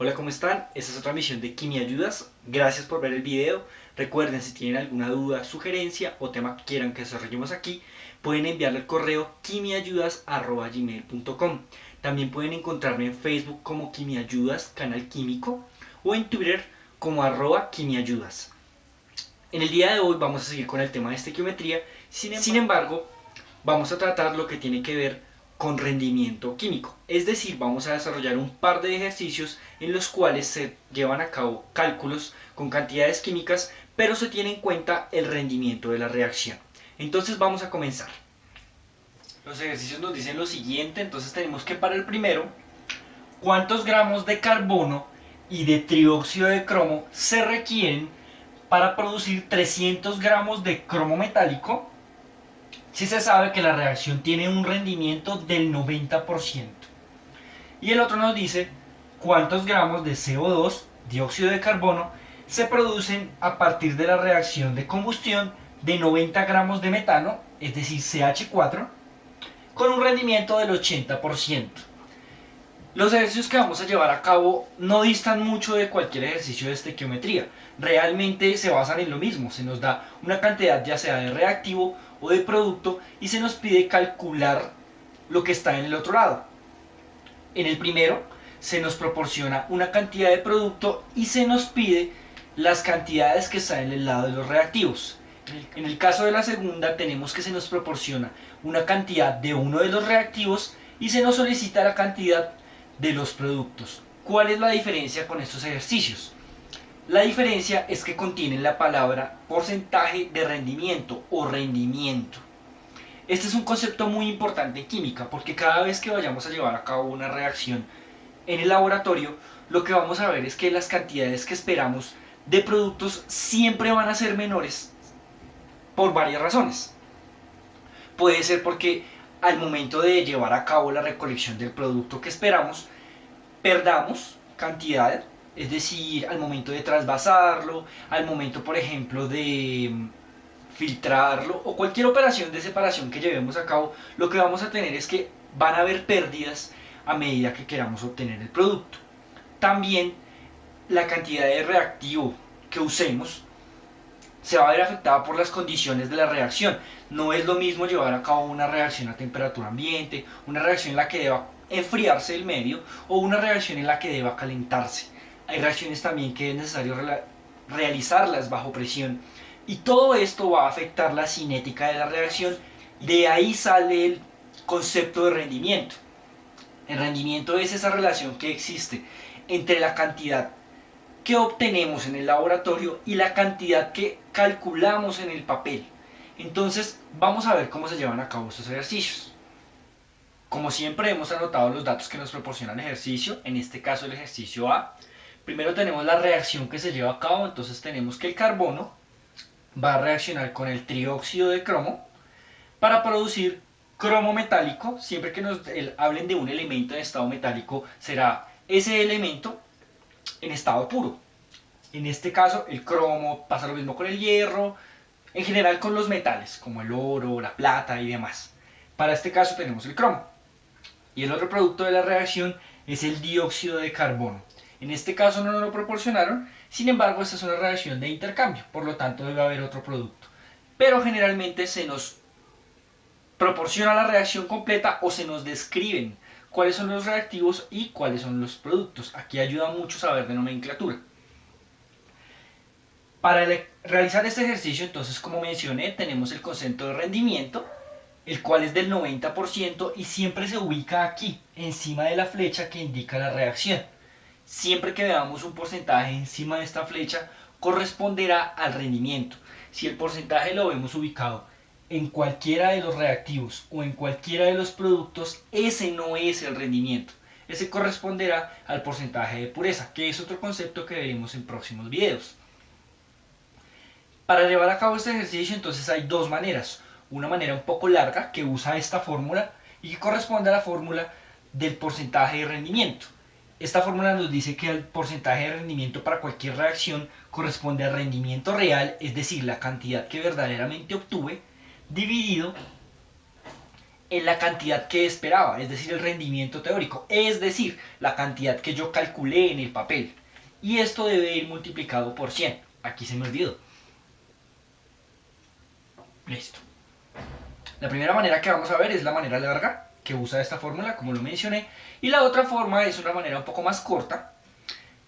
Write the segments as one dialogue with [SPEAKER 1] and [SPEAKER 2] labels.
[SPEAKER 1] Hola, ¿cómo están? Esta es otra misión de Quimi Ayudas. Gracias por ver el video. Recuerden, si tienen alguna duda, sugerencia o tema que quieran que desarrollemos aquí, pueden enviarle al correo quimiayudas@gmail.com. También pueden encontrarme en Facebook como Quimi Ayudas, canal químico, o en Twitter como @quimiayudas. En el día de hoy vamos a seguir con el tema de estequiometría. Sin embargo, vamos a tratar lo que tiene que ver con rendimiento químico. Es decir, vamos a desarrollar un par de ejercicios en los cuales se llevan a cabo cálculos con cantidades químicas, pero se tiene en cuenta el rendimiento de la reacción. Entonces vamos a comenzar. Los ejercicios nos dicen lo siguiente, entonces tenemos que para el primero, ¿cuántos gramos de carbono y de trióxido de cromo se requieren para producir 300 gramos de cromo metálico si se sabe que la reacción tiene un rendimiento del 90%? Y el otro nos dice cuántos gramos de CO2, dióxido de carbono, se producen a partir de la reacción de combustión de 90 gramos de metano, es decir, CH4, con un rendimiento del 80%. Los ejercicios que vamos a llevar a cabo no distan mucho de cualquier ejercicio de estequiometría. Realmente se basan en lo mismo. Se nos da una cantidad ya sea de reactivo o de producto y se nos pide calcular lo que está en el otro lado. En el primero se nos proporciona una cantidad de producto y se nos pide las cantidades que están en el lado de los reactivos. En el caso de la segunda tenemos que se nos proporciona una cantidad de uno de los reactivos y se nos solicita la cantidad de los productos. ¿Cuál es la diferencia con estos ejercicios? La diferencia es que contienen la palabra porcentaje de rendimiento o rendimiento. Este es un concepto muy importante en química porque cada vez que vayamos a llevar a cabo una reacción en el laboratorio, lo que vamos a ver es que las cantidades que esperamos de productos siempre van a ser menores por varias razones. Puede ser porque al momento de llevar a cabo la recolección del producto que esperamos, perdamos cantidad, es decir, al momento de trasvasarlo, al momento, por ejemplo, de filtrarlo o cualquier operación de separación que llevemos a cabo, lo que vamos a tener es que van a haber pérdidas a medida que queramos obtener el producto. También la cantidad de reactivo que usemos se va a ver afectada por las condiciones de la reacción. No es lo mismo llevar a cabo una reacción a temperatura ambiente, una reacción en la que deba enfriarse el medio o una reacción en la que deba calentarse. Hay reacciones también que es necesario realizarlas bajo presión y todo esto va a afectar la cinética de la reacción. De ahí sale el concepto de rendimiento. El rendimiento es esa relación que existe entre la cantidad que obtenemos en el laboratorio y la cantidad que calculamos en el papel. Entonces vamos a ver cómo se llevan a cabo estos ejercicios. Como siempre hemos anotado los datos que nos proporciona el ejercicio, en este caso el ejercicio A. Primero tenemos la reacción que se lleva a cabo, entonces tenemos que el carbono va a reaccionar con el trióxido de cromo para producir cromo metálico. Siempre que nos hablen de un elemento en estado metálico, será ese elemento en estado puro. En este caso, el cromo, pasa lo mismo con el hierro, en general con los metales, como el oro, la plata y demás. Para este caso tenemos el cromo. Y el otro producto de la reacción es el dióxido de carbono. En este caso no nos lo proporcionaron, sin embargo esta es una reacción de intercambio, por lo tanto debe haber otro producto. Pero generalmente se nos proporciona la reacción completa o se nos describen cuáles son los reactivos y cuáles son los productos. Aquí ayuda mucho saber de nomenclatura. Para realizar este ejercicio, entonces, como mencioné, tenemos el concepto de rendimiento, el cual es del 90% y siempre se ubica aquí, encima de la flecha que indica la reacción. Siempre que veamos un porcentaje encima de esta flecha, corresponderá al rendimiento. Si el porcentaje lo vemos ubicado en cualquiera de los reactivos o en cualquiera de los productos, ese no es el rendimiento. Ese corresponderá al porcentaje de pureza, que es otro concepto que veremos en próximos videos. Para llevar a cabo este ejercicio, entonces hay dos maneras. Una manera un poco larga que usa esta fórmula y que corresponde a la fórmula del porcentaje de rendimiento. Esta fórmula nos dice que el porcentaje de rendimiento para cualquier reacción corresponde al rendimiento real, es decir, la cantidad que verdaderamente obtuve, dividido en la cantidad que esperaba, es decir, el rendimiento teórico, es decir, la cantidad que yo calculé en el papel. Y esto debe ir multiplicado por 100. Aquí se me olvidó. Listo. La primera manera que vamos a ver es la manera larga, que usa esta fórmula, como lo mencioné. Y la otra forma es una manera un poco más corta,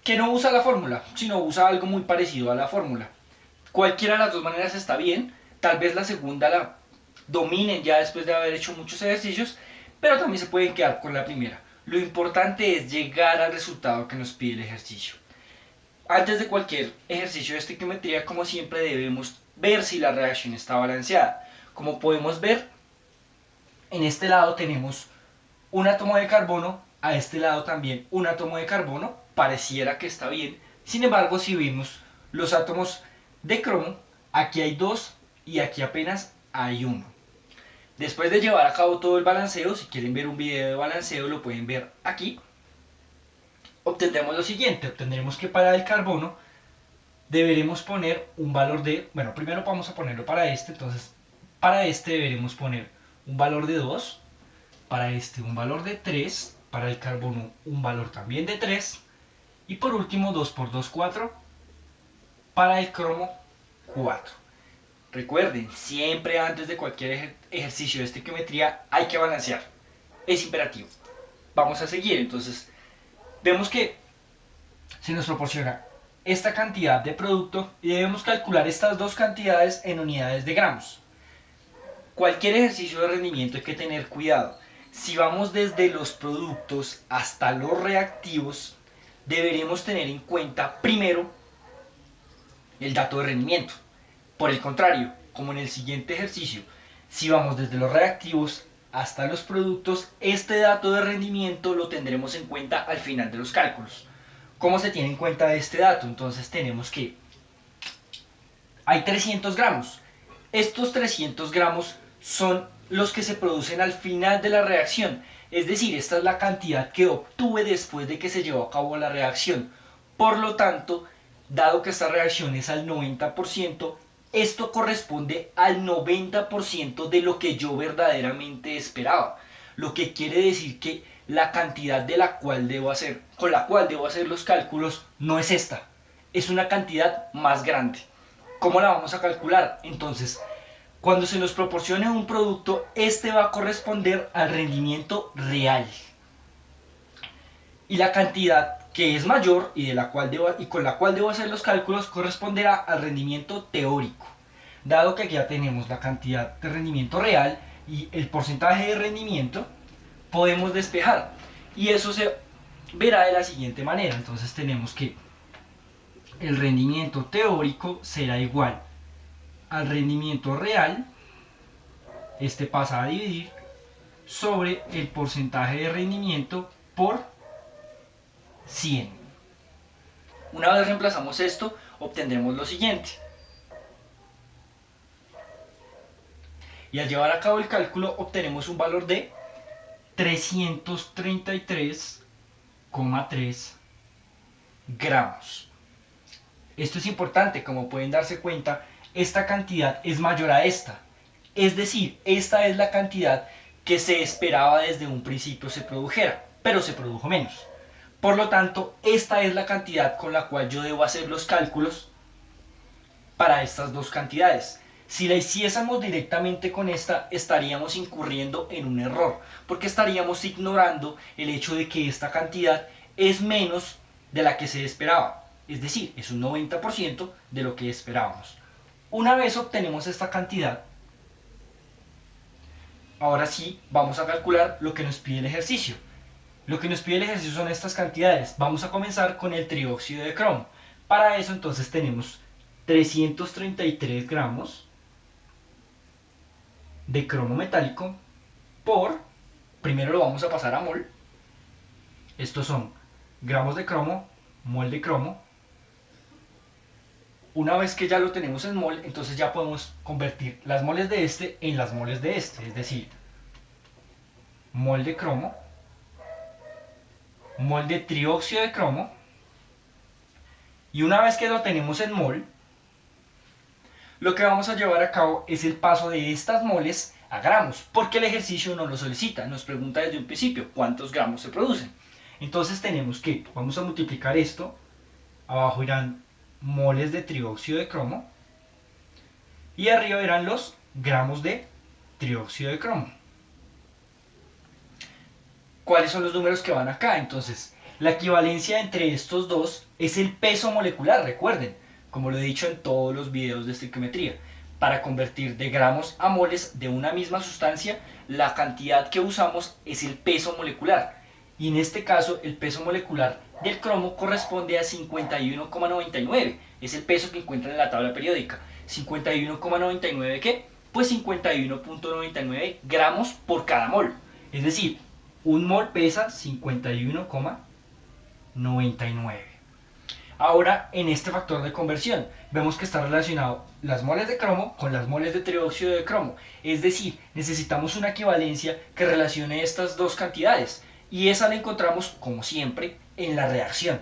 [SPEAKER 1] que no usa la fórmula, sino usa algo muy parecido a la fórmula. Cualquiera de las dos maneras está bien. Tal vez la segunda la dominen ya después de haber hecho muchos ejercicios, pero también se pueden quedar con la primera. Lo importante es llegar al resultado que nos pide el ejercicio. Antes de cualquier ejercicio de estequiometría, como siempre, debemos ver si la reacción está balanceada. Como podemos ver, en este lado tenemos un átomo de carbono, a este lado también un átomo de carbono, pareciera que está bien. Sin embargo, si vemos los átomos de cromo, aquí hay dos y aquí apenas hay uno. Después de llevar a cabo todo el balanceo, si quieren ver un video de balanceo lo pueden ver aquí, obtendremos lo siguiente. Obtendremos que para el carbono deberemos poner un valor de, bueno, primero vamos a ponerlo para este, entonces para este deberemos poner un valor de 2, para este un valor de 3, para el carbono un valor también de 3, y por último 2 por 2, 4, para el cromo 4. Recuerden, siempre antes de cualquier ejercicio de estequiometría hay que balancear, es imperativo. Vamos a seguir, entonces vemos que se nos proporciona esta cantidad de producto y debemos calcular estas dos cantidades en unidades de gramos. Cualquier ejercicio de rendimiento hay que tener cuidado. Si vamos desde los productos hasta los reactivos, deberemos tener en cuenta primero el dato de rendimiento. Por el contrario, como en el siguiente ejercicio, si vamos desde los reactivos hasta los productos, este dato de rendimiento lo tendremos en cuenta al final de los cálculos. ¿Cómo se tiene en cuenta este dato? Entonces tenemos que hay 300 gramos. Estos 300 gramos son los que se producen al final de la reacción. Es decir, esta es la cantidad que obtuve después de que se llevó a cabo la reacción. Por lo tanto, dado que esta reacción es al 90%, esto corresponde al 90% de lo que yo verdaderamente esperaba. Lo que quiere decir que la cantidad de la cual debo hacer, con la cual debo hacer los cálculos no es esta. Es una cantidad más grande. ¿Cómo la vamos a calcular? Entonces, cuando se nos proporcione un producto, este va a corresponder al rendimiento real. Y la cantidad que es mayor y con la cual debo hacer los cálculos corresponderá al rendimiento teórico. Dado que aquí ya tenemos la cantidad de rendimiento real y el porcentaje de rendimiento, podemos despejar. Y eso se verá de la siguiente manera. Entonces tenemos que el rendimiento teórico será igual al rendimiento real, este pasa a dividir sobre el porcentaje de rendimiento por 100. Una vez reemplazamos esto, obtendremos lo siguiente. Y al llevar a cabo el cálculo, obtenemos un valor de 333,3 gramos. Esto es importante, como pueden darse cuenta, esta cantidad es mayor a esta. Es decir, esta es la cantidad que se esperaba desde un principio se produjera, pero se produjo menos. Por lo tanto, esta es la cantidad con la cual yo debo hacer los cálculos para estas dos cantidades. Si la hiciésemos directamente con esta, estaríamos incurriendo en un error, porque estaríamos ignorando el hecho de que esta cantidad es menos de la que se esperaba. Es decir, es un 90% de lo que esperábamos. Una vez obtenemos esta cantidad, ahora sí vamos a calcular lo que nos pide el ejercicio. Lo que nos pide el ejercicio son estas cantidades. Vamos a comenzar con el trióxido de cromo. Para eso entonces tenemos 333 gramos de cromo metálico por, primero lo vamos a pasar a mol. Estos son gramos de cromo, mol de cromo. Una vez que ya lo tenemos en mol, entonces ya podemos convertir las moles de este en las moles de este. Es decir, mol de cromo, mol de trióxido de cromo. Y una vez que lo tenemos en mol, lo que vamos a llevar a cabo es el paso de estas moles a gramos, porque el ejercicio no lo solicita, nos pregunta desde un principio cuántos gramos se producen. Entonces tenemos que, vamos a multiplicar esto, abajo irán moles de trióxido de cromo y arriba irán los gramos de trióxido de cromo. ¿Cuáles son los números que van acá? Entonces, la equivalencia entre estos dos es el peso molecular, recuerden, como lo he dicho en todos los videos de estequiometría. Para convertir de gramos a moles de una misma sustancia, la cantidad que usamos es el peso molecular. Y en este caso, el peso molecular del cromo corresponde a 51,99. Es el peso que encuentran en la tabla periódica. 51,99 ¿qué? Pues 51,99 gramos por cada mol. Es decir, un mol pesa 51,99. Ahora, en este factor de conversión, vemos que está relacionado las moles de cromo con las moles de trióxido de cromo. Es decir, necesitamos una equivalencia que relacione estas dos cantidades. Y esa la encontramos, como siempre, en la reacción.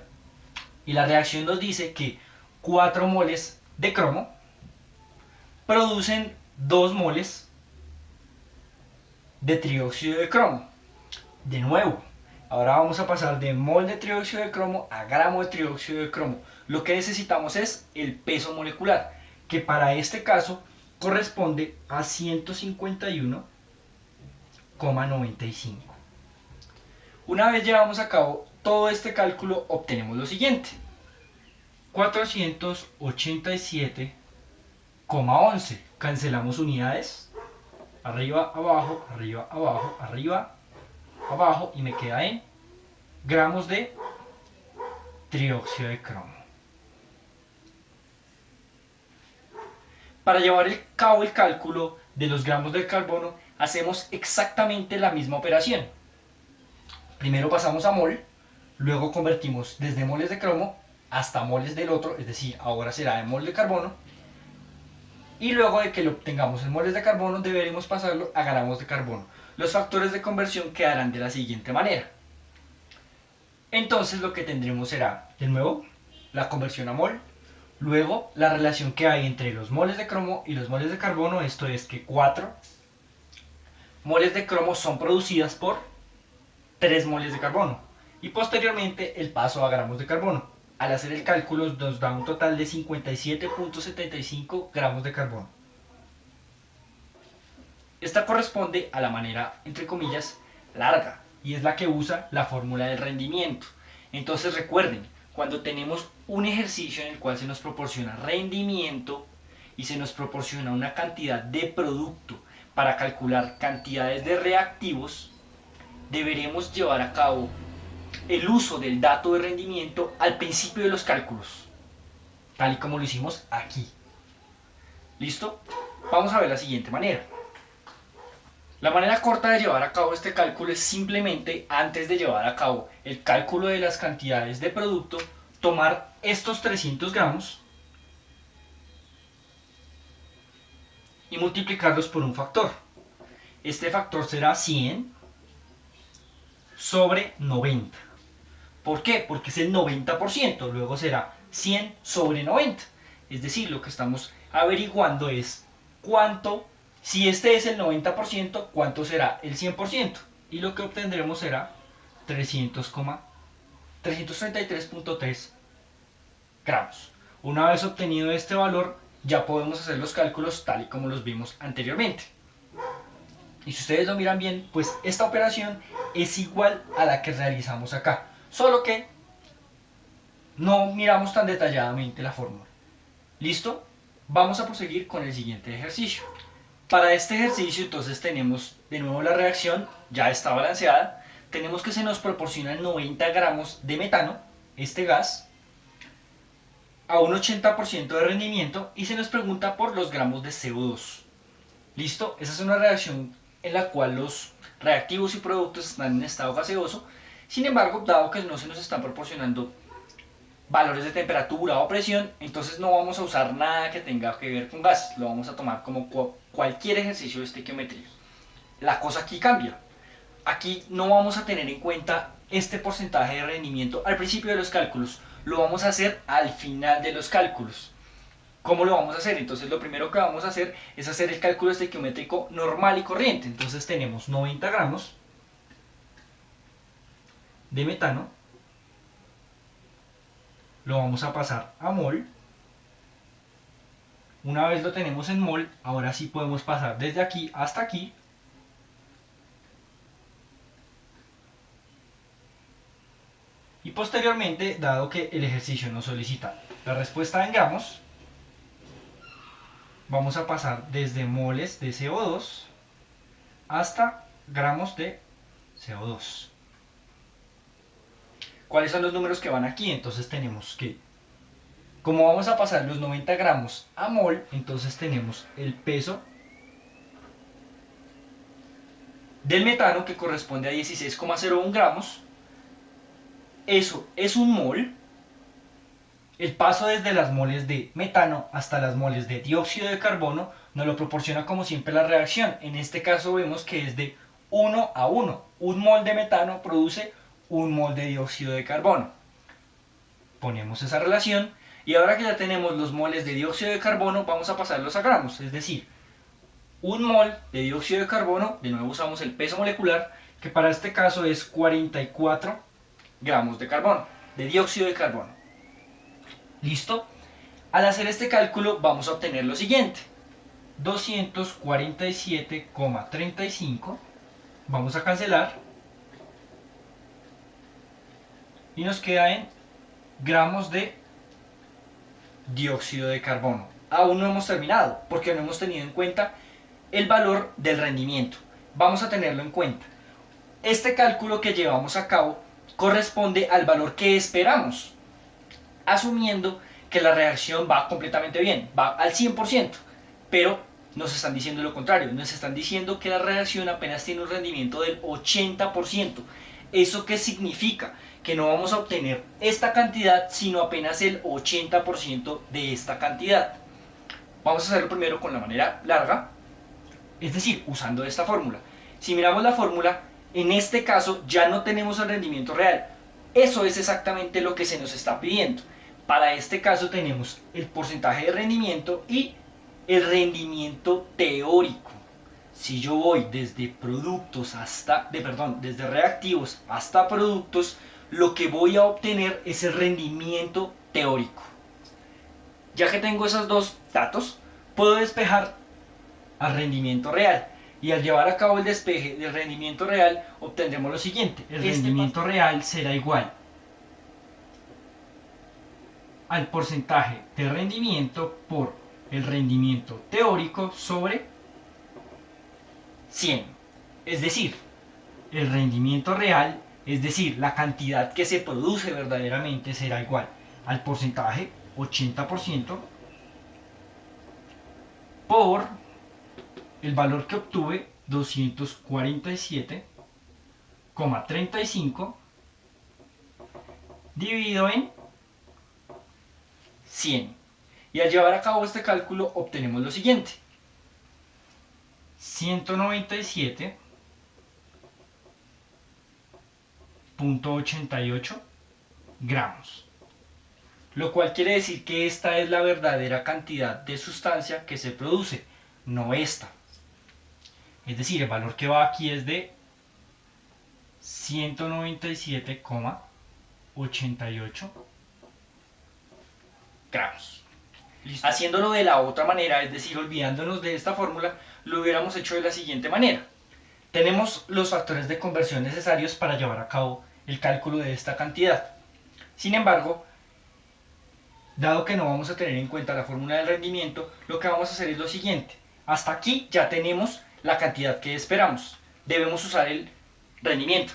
[SPEAKER 1] Y la reacción nos dice que 4 moles de cromo producen 2 moles de trióxido de cromo. De nuevo, ahora vamos a pasar de mol de trióxido de cromo a gramo de trióxido de cromo. Lo que necesitamos es el peso molecular, que para este caso corresponde a 151,95. Una vez llevamos a cabo todo este cálculo, obtenemos lo siguiente: 487,11. Cancelamos unidades, arriba, abajo, arriba, abajo, arriba, abajo, y me queda en gramos de trióxido de cromo. Para llevar a cabo el cálculo de los gramos del carbono, hacemos exactamente la misma operación. Primero pasamos a mol, luego convertimos desde moles de cromo hasta moles del otro, es decir, ahora será de mol de carbono, y luego de que lo obtengamos en moles de carbono deberemos pasarlo a gramos de carbono. Los factores de conversión quedarán de la siguiente manera. Entonces lo que tendremos será, de nuevo, la conversión a mol, luego la relación que hay entre los moles de cromo y los moles de carbono, esto es que 4 moles de cromo son producidas por 3 moles de carbono, y posteriormente el paso a gramos de carbono. Al hacer el cálculo nos da un total de 57,75 gramos de carbono. Esta corresponde a la manera, entre comillas, larga, y es la que usa la fórmula del rendimiento. Entonces recuerden, cuando tenemos un ejercicio en el cual se nos proporciona rendimiento y se nos proporciona una cantidad de producto para calcular cantidades de reactivos, deberemos llevar a cabo el uso del dato de rendimiento al principio de los cálculos, tal y como lo hicimos aquí. ¿Listo? Vamos a ver la siguiente manera. La manera corta de llevar a cabo este cálculo es simplemente, antes de llevar a cabo el cálculo de las cantidades de producto, tomar estos 300 gramos y multiplicarlos por un factor. Este factor será 100 sobre 90. ¿Por qué? Porque es el 90%, luego será 100 sobre 90. Es decir, lo que estamos averiguando es cuánto, si este es el 90%, cuánto será el 100%. Y lo que obtendremos será 333,3 gramos. Una vez obtenido este valor, ya podemos hacer los cálculos tal y como los vimos anteriormente. Y si ustedes lo miran bien, pues esta operación es igual a la que realizamos acá, solo que no miramos tan detalladamente la fórmula. ¿Listo? Vamos a proseguir con el siguiente ejercicio. Para este ejercicio entonces tenemos de nuevo la reacción, ya está balanceada. Tenemos que se nos proporcionan 90 gramos de metano, este gas, a un 80% de rendimiento, y se nos pregunta por los gramos de CO2. ¿Listo? Esa es una reacción en la cual los reactivos y productos están en estado gaseoso. Sin embargo, dado que no se nos están proporcionando valores de temperatura o presión, entonces no vamos a usar nada que tenga que ver con gases. Lo vamos a tomar como cualquier ejercicio de estequiometría. La cosa aquí cambia. Aquí no vamos a tener en cuenta este porcentaje de rendimiento al principio de los cálculos. Lo vamos a hacer al final de los cálculos. ¿Cómo lo vamos a hacer? Entonces lo primero que vamos a hacer es hacer el cálculo estequiométrico normal y corriente. Entonces tenemos 90 gramos de metano, lo vamos a pasar a mol. Una vez lo tenemos en mol, ahora sí podemos pasar desde aquí hasta aquí. Y posteriormente, dado que el ejercicio nos solicita la respuesta en gramos, vamos a pasar desde moles de CO2 hasta gramos de CO2. ¿Cuáles son los números que van aquí? Entonces tenemos que, como vamos a pasar los 90 gramos a mol, entonces tenemos el peso del metano que corresponde a 16,01 gramos. Eso es un mol. El paso desde las moles de metano hasta las moles de dióxido de carbono nos lo proporciona como siempre la reacción. En este caso vemos que es de 1 a 1. Un mol de metano produce un mol de dióxido de carbono. Ponemos esa relación y ahora que ya tenemos los moles de dióxido de carbono vamos a pasarlos a gramos. Es decir, un mol de dióxido de carbono, de nuevo usamos el peso molecular, que para este caso es 44 gramos de carbono, de dióxido de carbono. ¿Listo? Al hacer este cálculo vamos a obtener lo siguiente. 247,35. Vamos a cancelar. Y nos queda en gramos de dióxido de carbono. Aún no hemos terminado porque no hemos tenido en cuenta el valor del rendimiento. Vamos a tenerlo en cuenta. Este cálculo que llevamos a cabo corresponde al valor que esperamos, asumiendo que la reacción va completamente bien, va al 100%, pero nos están diciendo lo contrario, nos están diciendo que la reacción apenas tiene un rendimiento del 80%. ¿Eso qué significa? Que no vamos a obtener esta cantidad, sino apenas el 80% de esta cantidad. Vamos a hacerlo primero con la manera larga, es decir, usando esta fórmula. Si miramos la fórmula, en este caso ya no tenemos el rendimiento real. Eso es exactamente lo que se nos está pidiendo. Para este caso tenemos el porcentaje de rendimiento y el rendimiento teórico. Si yo voy desde productos desde reactivos hasta productos, lo que voy a obtener es el rendimiento teórico. Ya que tengo esos dos datos, puedo despejar al rendimiento real. Y al llevar a cabo el despeje del rendimiento real, obtendremos lo siguiente. El rendimiento real será igual al porcentaje de rendimiento por el rendimiento teórico sobre 100. Es decir, el rendimiento real, es decir, la cantidad que se produce verdaderamente será igual al porcentaje 80% por el valor que obtuve, 247,35 dividido en 100. Y al llevar a cabo este cálculo obtenemos lo siguiente. 197,88 gramos. Lo cual quiere decir que esta es la verdadera cantidad de sustancia que se produce, no esta. Es decir, el valor que va aquí es de 197,88 gramos. ¿Listo? Haciéndolo de la otra manera, es decir, olvidándonos de esta fórmula, lo hubiéramos hecho de la siguiente manera. Tenemos los factores de conversión necesarios para llevar a cabo el cálculo de esta cantidad. Sin embargo, dado que no vamos a tener en cuenta la fórmula del rendimiento, lo que vamos a hacer es lo siguiente. Hasta aquí ya tenemos la cantidad que esperamos. Debemos usar el rendimiento.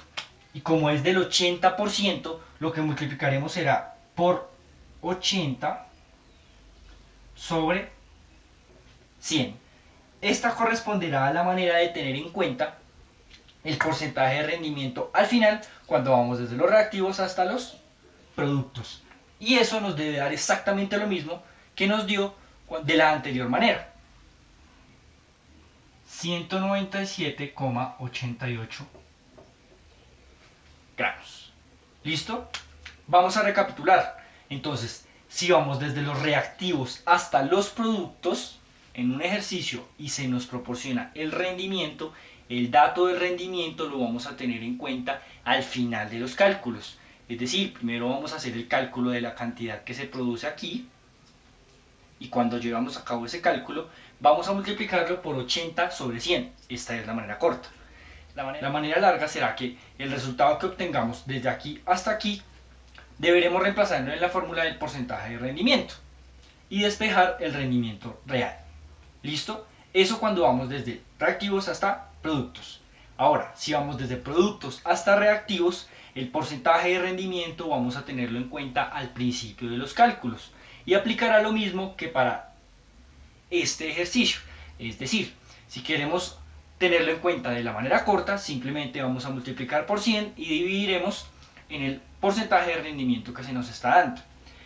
[SPEAKER 1] Y como es del 80%, lo que multiplicaremos será por 80 sobre 100. Esta corresponderá a la manera de tener en cuenta el porcentaje de rendimiento al final, cuando vamos desde los reactivos hasta los productos. Y eso nos debe dar exactamente lo mismo que nos dio de la anterior manera. 197,88 gramos. ¿Listo? Vamos a recapitular. Entonces, Si vamos desde los reactivos hasta los productos en un ejercicio y se nos proporciona el rendimiento, el dato de rendimiento lo vamos a tener en cuenta al final de los cálculos. Es decir, primero vamos a hacer el cálculo de la cantidad que se produce aquí, y cuando llevamos a cabo ese cálculo vamos a multiplicarlo por 80 sobre 100. Esta es la manera corta. La manera larga será que el resultado que obtengamos desde aquí hasta aquí deberemos reemplazarlo en la fórmula del porcentaje de rendimiento y despejar el rendimiento real. ¿Listo? Eso cuando vamos desde reactivos hasta productos. Ahora, si vamos desde productos hasta reactivos, el porcentaje de rendimiento vamos a tenerlo en cuenta al principio de los cálculos y aplicará lo mismo que para este ejercicio. Es decir, si queremos tenerlo en cuenta de la manera corta, simplemente vamos a multiplicar por 100 y dividiremos en el porcentaje de rendimiento que se nos está dando.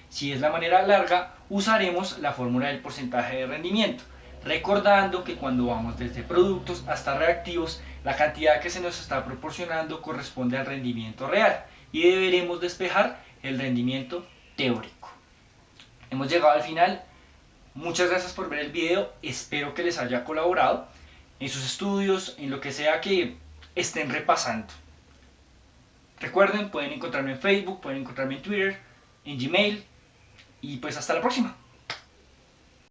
[SPEAKER 1] Si es la manera larga, usaremos la fórmula del porcentaje de rendimiento, recordando que cuando vamos desde productos hasta reactivos, la cantidad que se nos está proporcionando corresponde al rendimiento real y deberemos despejar el rendimiento teórico. Hemos llegado al final. Muchas gracias por ver el video, espero que les haya colaborado en sus estudios, en lo que sea que estén repasando. Recuerden, pueden encontrarme en Facebook, pueden encontrarme en Twitter, en Gmail, y pues hasta la próxima.